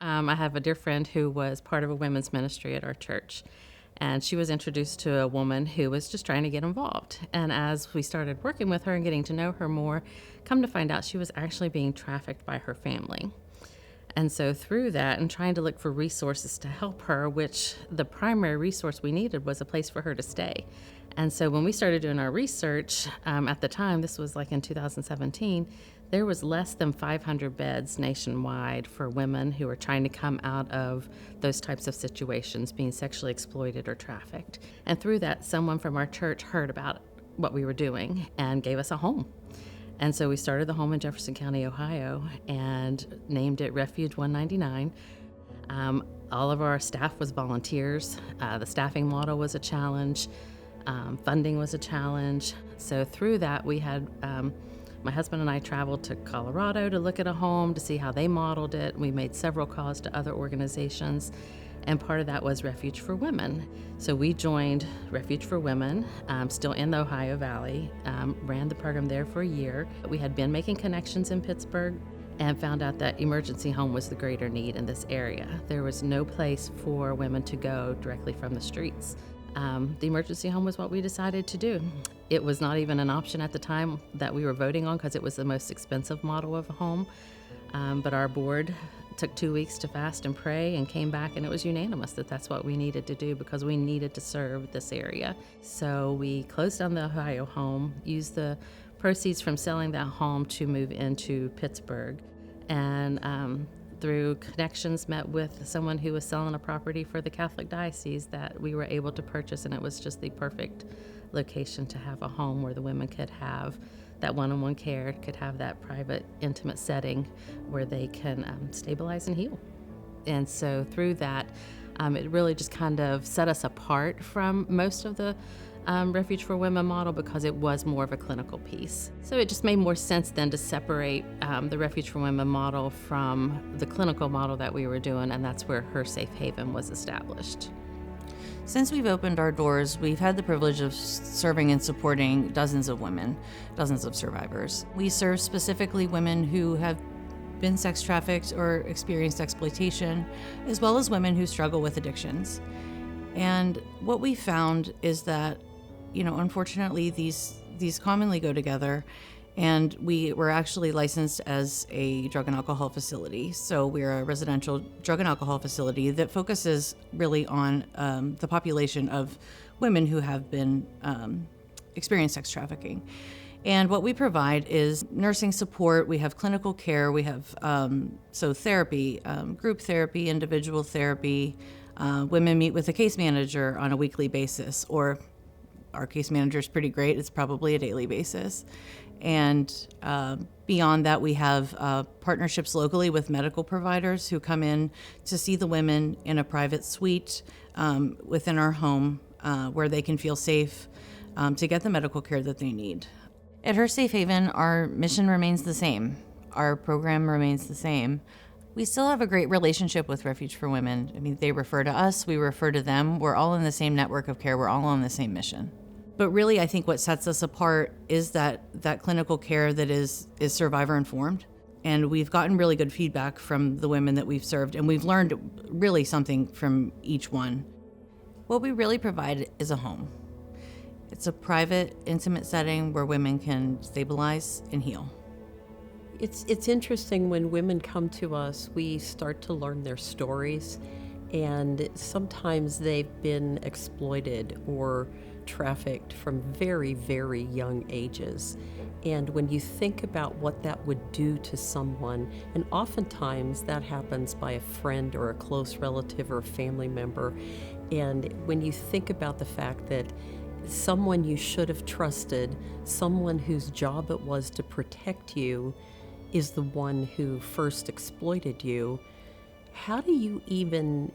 I have a dear friend who was part of a women's ministry at our church, and she was introduced to a woman who was just trying to get involved. And as we started working with her and getting to know her more, come to find out she was actually being trafficked by her family. And so through that and trying to look for resources to help her, which the primary resource we needed was a place for her to stay. And so when we started doing our research, at the time, this was like in 2017, there was less than 500 beds nationwide for women who were trying to come out of those types of situations, being sexually exploited or trafficked. And through that, someone from our church heard about what we were doing and gave us a home. And so we started the home in Jefferson County, Ohio, and named it Refuge 199. All of our staff was volunteers. The staffing model was a challenge. Funding was a challenge. So through that, we had my husband and I traveled to Colorado to look at a home to see how they modeled it. We made several calls to other organizations, and part of that was Refuge for Women. So we joined Refuge for Women, still in the Ohio Valley, ran the program there for a year. We had been making connections in Pittsburgh and found out that emergency home was the greater need in this area. There was no place for women to go directly from the streets. The emergency home was what we decided to do. It was not even an option at the time that we were voting on because it was the most expensive model of a home. But our board took 2 weeks to fast and pray and came back, and it was unanimous that that's what we needed to do because we needed to serve this area. So we closed down the Ohio home, used the proceeds from selling that home to move into Pittsburgh, and through connections met with someone who was selling a property for the Catholic diocese that we were able to purchase, and it was just the perfect location to have a home where the women could have that one-on-one care, could have that private, intimate setting where they can stabilize and heal. And so through that, it really just kind of set us apart from most of the Refuge for Women model because it was more of a clinical piece. So it just made more sense then to separate the Refuge for Women model from the clinical model that we were doing, and that's where Her Safe Haven was established. Since we've opened our doors, we've had the privilege of serving and supporting dozens of women, dozens of survivors. We serve specifically women who have been sex trafficked or experienced exploitation, as well as women who struggle with addictions. And what we found is that, unfortunately, these commonly go together. And we were actually licensed as a drug and alcohol facility. So we're a residential drug and alcohol facility that focuses really on the population of women who have been experienced sex trafficking. And what we provide is nursing support. We have clinical care. We have therapy, group therapy, individual therapy. Women meet with a case manager on a weekly basis, or our case manager is pretty great. It's probably a daily basis. And beyond that, we have partnerships locally with medical providers who come in to see the women in a private suite within our home where they can feel safe to get the medical care that they need. At Her Safe Haven, our mission remains the same. Our program remains the same. We still have a great relationship with Refuge for Women. I mean, they refer to us, we refer to them. We're all in the same network of care. We're all on the same mission. But really, I think what sets us apart is that clinical care that is survivor informed. And we've gotten really good feedback from the women that we've served, and we've learned really something from each one. What we really provide is a home. It's a private, intimate setting where women can stabilize and heal. It's interesting when women come to us, we start to learn their stories, and sometimes they've been exploited or trafficked from very, very young ages. And when you think about what that would do to someone, and oftentimes that happens by a friend or a close relative or a family member, and when you think about the fact that someone you should have trusted, someone whose job it was to protect you, is the one who first exploited you, how do you even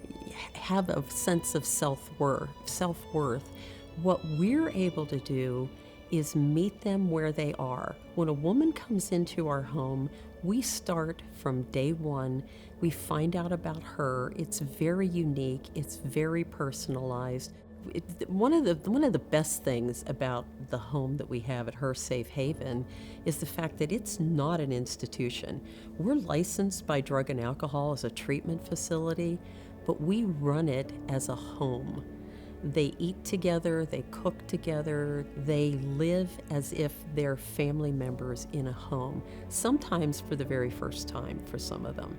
have a sense of self-worth? What we're able to do is meet them where they are. When a woman comes into our home, we start from day one. We find out about her. It's very unique. It's very personalized. One of the best things about the home that we have at Her Safe Haven is the fact that it's not an institution. We're licensed by Drug and Alcohol as a treatment facility, but we run it as a home. They eat together, they cook together, they live as if they're family members in a home, sometimes for the very first time for some of them.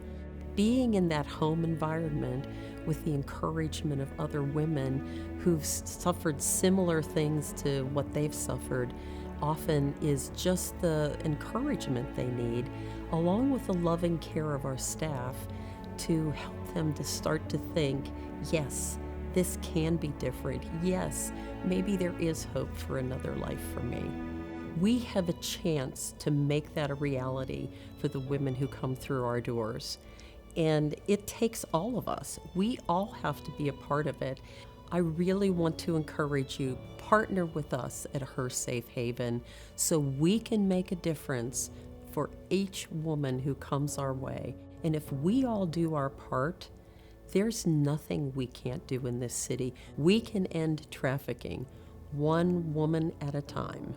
Being in that home environment with the encouragement of other women who've suffered similar things to what they've suffered often is just the encouragement they need, along with the loving care of our staff to help them to start to think, yes, this can be different. Yes, maybe there is hope for another life for me. We have a chance to make that a reality for the women who come through our doors. And it takes all of us. We all have to be a part of it. I really want to encourage you, partner with us at Her Safe Haven so we can make a difference for each woman who comes our way. And if we all do our part, there's nothing we can't do in this city. We can end trafficking one woman at a time.